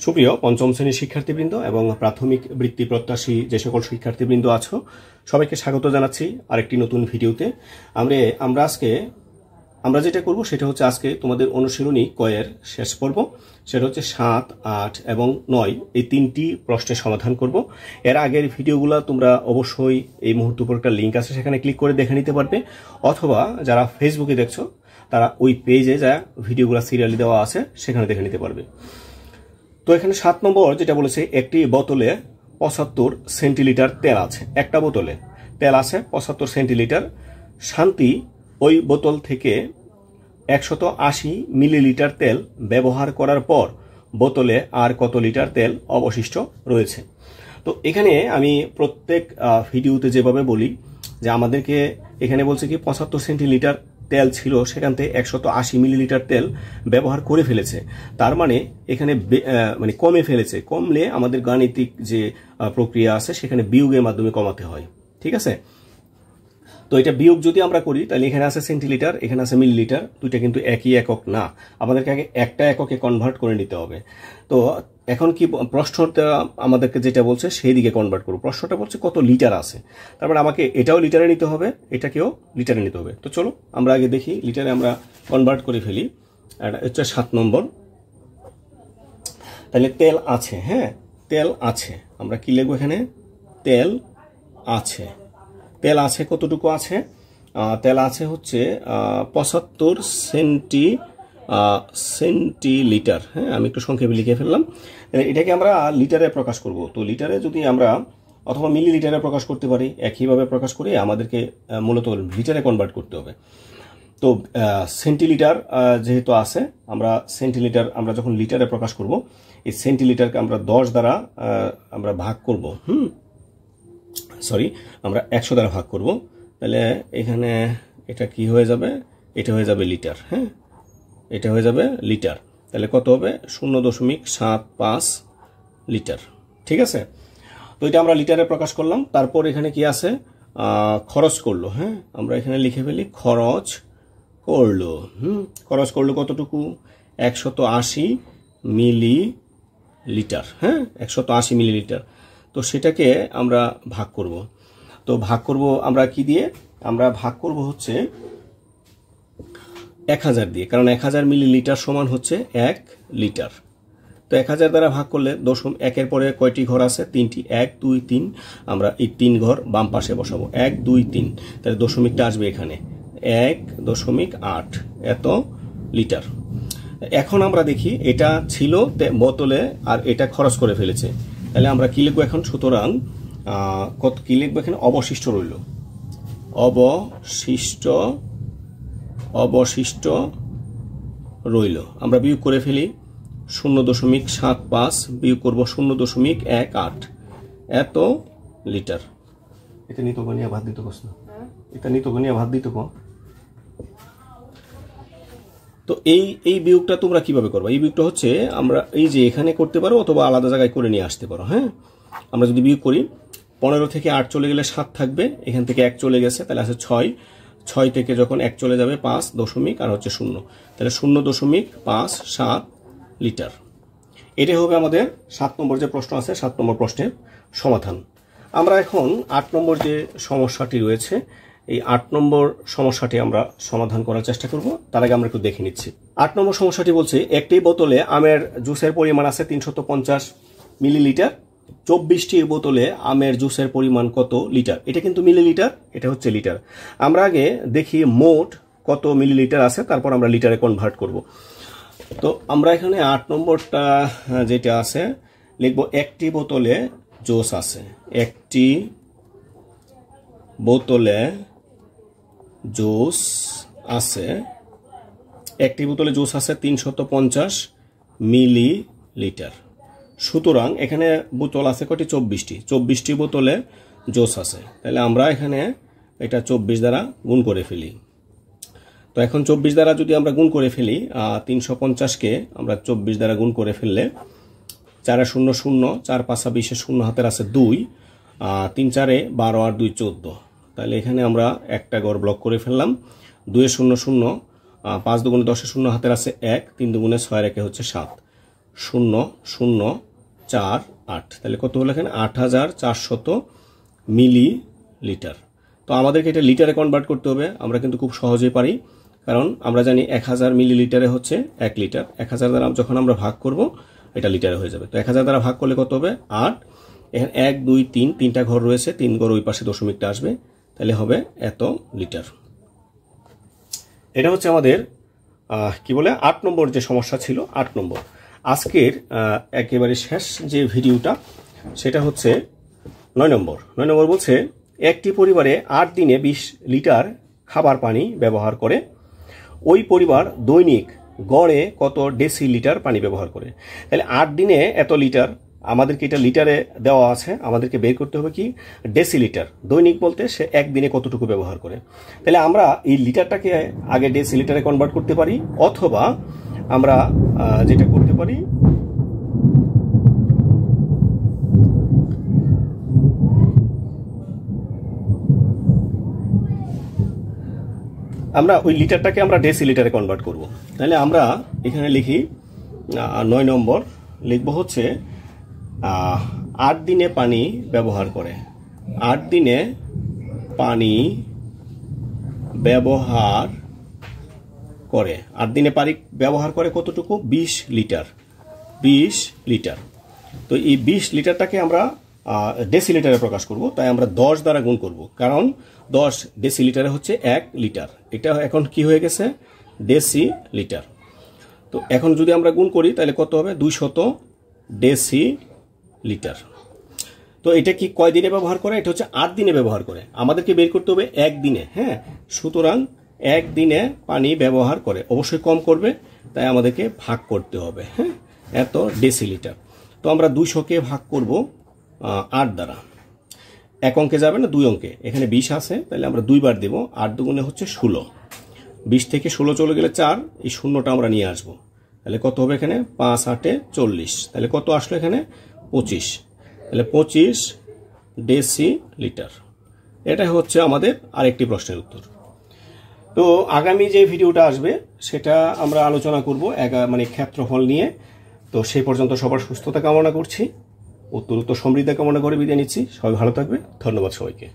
সুপ্রিয় পঞ্চম শ্রেণীর শিক্ষার্থীবৃন্দ এবং প্রাথমিক বৃত্তি প্রত্যাশী যে সকল শিক্ষার্থীবৃন্দ আছো সবাইকে স্বাগত জানাচ্ছি আরেকটি নতুন ভিডিওতে। আমরা যেটা করব সেটা হচ্ছে আজকে তোমাদের অনুশীলনী কয়ের শেষ পর্ব, সেটা হচ্ছে 7, 8 এবং 9 এই তিনটি প্রশ্নের সমাধান করব। এর আগের ভিডিওগুলো তোমরা অবশ্যই এই মুহূর্তে উপর একটা লিঙ্ক আছে সেখানে ক্লিক করে দেখে নিতে পারবে, অথবা যারা ফেসবুকে দেখছো তারা ওই পেজে যা ভিডিওগুলো সিরিয়ালি দেওয়া আছে সেখানে দেখে নিতে পারবে। তো এখানে 7 নম্বর যেটা বলেছে, একটি বোতলে 75 সেন্টিলিটার তেল আছে। একটা বোতলে তেল আছে 75 সেন্টিলিটার। শান্তি ওই বোতল থেকে 180 মিলিলিটার তেল ব্যবহার করার পর বোতলে আর কত লিটার তেল অবশিষ্ট রয়েছে। তো এখানে আমি প্রত্যেক ভিডিওতে যেভাবে বলি যে আমাদেরকে এখানে বলছে কি 75 সেন্টিলিটার তেল ছিল, সেখান থেকে 180 মিলিলিটার তেল ব্যবহার করে ফেলেছে। তার মানে এখানে মানে কমে ফেলেছে। কমলে আমাদের গাণিতিক যে প্রক্রিয়া আছে সেখানে বিয়োগের মাধ্যমে কমাতে হয়, ঠিক আছে? তো এটা বিয়োগ যদি আমরা করি তাহলে এখানে আছে সেন্টিলিটার, এখানে আছে মিলিলিটার, দুইটা কিন্তু একই একক না, আমাদেরকে আগে একটা এককে কনভার্ট করে নিতে হবে। তো এখন কি প্রশ্নটা আমাদেরকে যেটা বলছে সেই দিকে কনভার্ট করব। প্রশ্নটা বলছে কত লিটার আছে, তারপরে আমাকে এটাও লিটারে নিতে হবে, এটাকেও লিটারে নিতে হবে। তো চলো আমরা আগে দেখি লিটারে আমরা কনভার্ট করে ফেলি। এটা হচ্ছে 7 নম্বর। তাহলে তেল আছে, হ্যাঁ তেল আছে, আমরা কি লিখবো এখানে? তেল আছে। তেল আছে কতটুকু আছে? তেল আছে হচ্ছে 75 সেন্টিলিটার। হ্যাঁ, আমি একটু সংক্ষেপে লিখে ফেললাম। এটাকে আমরা লিটারে প্রকাশ করব। তো লিটারে যদি আমরা অথবা মিলিলিটারে প্রকাশ করতে পারি, একইভাবে প্রকাশ করে আমাদেরকে মূলত লিটারে কনভার্ট করতে হবে। তো সেন্টিলিটার যেহেতু আছে, আমরা সেন্টিলিটার আমরা যখন লিটারে প্রকাশ করব, এই সেন্টিলিটারকে আমরা 10 দ্বারা আমরা ভাগ করব। আমরা 100 দ্বারা ভাগ করব। তাহলে এখানে এটা কি হয়ে যাবে? এটা হয়ে যাবে লিটার। হ্যাঁ, এটা হয়ে যাবে লিটার। তাহলে কত হবে? 0.75 লিটার, ঠিক আছে? তো এটা আমরা লিটারে প্রকাশ করলাম। তারপর এখানে কি আছে? খরচ করলো। হ্যাঁ, আমরা এখানে লিখে ফেলি খরচ করলো। খরচ করলো কতটুকু? 180 মিলিলিটার। হ্যাঁ, 180 মিলিলিটার। তো সেটাকে আমরা ভাগ করব। তো ভাগ করব আমরা কি দিয়ে? আমরা ভাগ করব হচ্ছে 1000 দিয়ে, কারণ 1000 মিলিলিটার সমান হচ্ছে 1 লিটার। তো 1000 দ্বারা ভাগ করলে 1 পরে কয়টি ঘর আছে? 3টি। 1 2 3, আমরা এই 3 ঘর বাম পাশে বসাবো। 1 2 3, তাহলে দশমিকটা আসবে এখানে 1.8 এত লিটার। এখন আমরা দেখি এটা ছিল বোতলে আর এটা খরচ করে ফেলেছে। তাহলে আমরা কি লিখবো এখন? সুতরাং কত কি লিখবো এখানে? অবশিষ্ট রইল। অবশিষ্ট রইল। আমরা বিয়োগ করে ফেলি। 0.75 বিয়োগ করবো 0.18 এত লিটার। এটা নিতগণিয়া ভাত দিত কস না, এটা নিতগণিয়া ভাত দিত কো। তো এই বিয়োগটা তোমরা কিভাবে করবে? এই বিয়োগটা হচ্ছে আমরা এই যে এখানে করতে পারো অথবা আলাদা জায়গায় করে নিয়ে আসতে পারো। হ্যাঁ, আমরা যদি বিয়োগ করি 15 থেকে 8 চলে গেলে 7 থাকবে, এখান থেকে 1 চলে গেছে, তাহলে আছে 6। 6 থেকে যখন 1 চলে যাবে 5 দশমিক আর হচ্ছে 0, তাহলে 0.57 লিটার। এটাই হবে আমাদের 7 নম্বর যে প্রশ্ন আছে, 7 নম্বর প্রশ্নের সমাধান। আমরা এখন 8 নম্বর যে সমস্যাটি রয়েছে, এই 8 নম্বর সমস্যাটি আমরা সমাধান করার চেষ্টা করব। তার আগে আমরা একটু দেখে নিচ্ছি। 8 নম্বর সমস্যাটি বলছে, একটি বোতলে আমের জুসের পরিমাণ আছে 350 মিলিলিটার। 24টি বোতলে আমের জুসের পরিমাণ কত লিটার? এটা কিন্তু মিলিলিটার, এটা হচ্ছে লিটার। আমরা আগে দেখি মোট কত মিলিলিটার আছে, তারপর আমরা লিটারে কনভার্ট করব। তো আমরা এখানে 8 নম্বরটা যেটা আছে লিখব, একটি বোতলে জুস আছে। একটি বোতলে জুস আছে, একটি বোতলে জুস আছে 350 মিলিলিটার। সুতরাং এখানে বোতল আছে কয়টি? 24টি। 24টি বোতলে জুস আছে। তাহলে আমরা এখানে এটা 24 দ্বারা গুণ করে ফেলি। তো এখন 24 দ্বারা যদি আমরা গুণ করে ফেলি, 350কে আমরা 24 দ্বারা গুণ করে ফেললে 4 0 0, 4 5 20, 0 হাতের আছে 2, 3 4 12 আর 2 14। তাহলে এখানে আমরা একটা ঘর ব্লক করে ফেললাম। 2 0 0, 5 2 10, 0 হাতের আছে 1, 3 2 6 আর 1 হচ্ছে 7। 0.0048, তাহলে কত হলো এখানে 8400 মিলিলিটার। তো আমাদেরকে এটা লিটারে কনভার্ট করতে হবে। আমরা কিন্তু খুব সহজেই পারি, কারণ আমরা জানি 1000 মিলিলিটারে হচ্ছে 1 লিটার। 1000 দ্বারা যখন আমরা ভাগ করব এটা লিটারে হয়ে যাবে। তো 1000 দ্বারা ভাগ করলে কত হবে 8, এখানে 1 2 3 তিনটা ঘর রয়েছে, 3 ঘর ওই পাশে দশমিকটা আসবে, তাহলে হবে এত লিটার। এটা হচ্ছে আমাদের কি বলে 8 নম্বর যে সমস্যা ছিল, 8 নম্বর। আজকের একেবারে শেষ যে ভিডিওটা সেটা হচ্ছে 9 নম্বর। 9 নম্বর বলছে একটি পরিবারে 8 দিনে 20 লিটার খাবার পানি ব্যবহার করে, ওই পরিবার দৈনিক গড়ে কত ডেসিলিটার পানি ব্যবহার করে। তাহলে 8 দিনে এত লিটার, আমাদেরকে এটা লিটারে দেওয়া আছে, আমাদেরকে বের করতে হবে কি ডেসিলিটার। দৈনিক বলতে সে একদিনে কতটুকু ব্যবহার করে। তাহলে আমরা এই লিটারটাকে আগে ডেসিলিটারে কনভার্ট করতে পারি, অথবা আমরা যেটা করতে পারি আমরা ওই লিটারটাকে আমরা ডেসিলিটারে কনভার্ট করব। তাহলে আমরা এখানে লিখি 9 নম্বর লিখব হচ্ছে 8 দিনে পানি ব্যবহার করে। 8 দিনে পানি ব্যবহার করে, 8 দিনে পানি ব্যবহার করে কতটুকু 20 লিটার। 20 লিটার। তো এই 20 লিটারটাকে আমরা ডেসিলিটারে প্রকাশ করব, তাই আমরা 10 দ্বারা গুণ করব, কারণ 10 ডেসিলিটারে হচ্ছে 1 লিটার। এটা এখন কি হয়ে গেছে ডেসিলিটার। তো এখন যদি আমরা গুণ করি তাহলে কত হবে 200 ডেসিলিটার। তো এটা কি কয় দিনে ব্যবহার করে, এটা হচ্ছে 8 দিনে ব্যবহার করে। আমাদেরকে বের করতে হবে 1 দিনে। হ্যাঁ, সুতরাং 1 দিনে পানি ব্যবহার করে, অবশ্যই কম করবে, তাই আমাদেরকে ভাগ করতে হবে। হ্যাঁ, এত ডেসিলিটার। তো আমরা 200কে ভাগ করব 8 দ্বারা। 1 অঙ্কে যাবে না, 2 অঙ্কে। এখানে 20 আছে, তাহলে আমরা 2 বার দেব। 8 দুগুণে হচ্ছে 16। 20 থেকে 16 চলে গেলে 4, এই শূন্যটা আমরা নিয়ে আসবো। তাহলে কত হবে এখানে 5 8 40। তাহলে কত আসলো এখানে 25। তাহলে 25 ডেসিলিটার। এটা হচ্ছে আমাদের আরেকটি প্রশ্নের উত্তর। তো আগামী যে ভিডিওটা আসবে সেটা আমরা আলোচনা করব মানে ক্ষেত্রফল নিয়ে। তো সেই পর্যন্ত সবার সুস্থতা কামনা করছি, উত্তর সমৃদ্ধি কামনা করে বিদায় নিচ্ছি। সবাই ভালো থাকবে। ধন্যবাদ সবাইকে।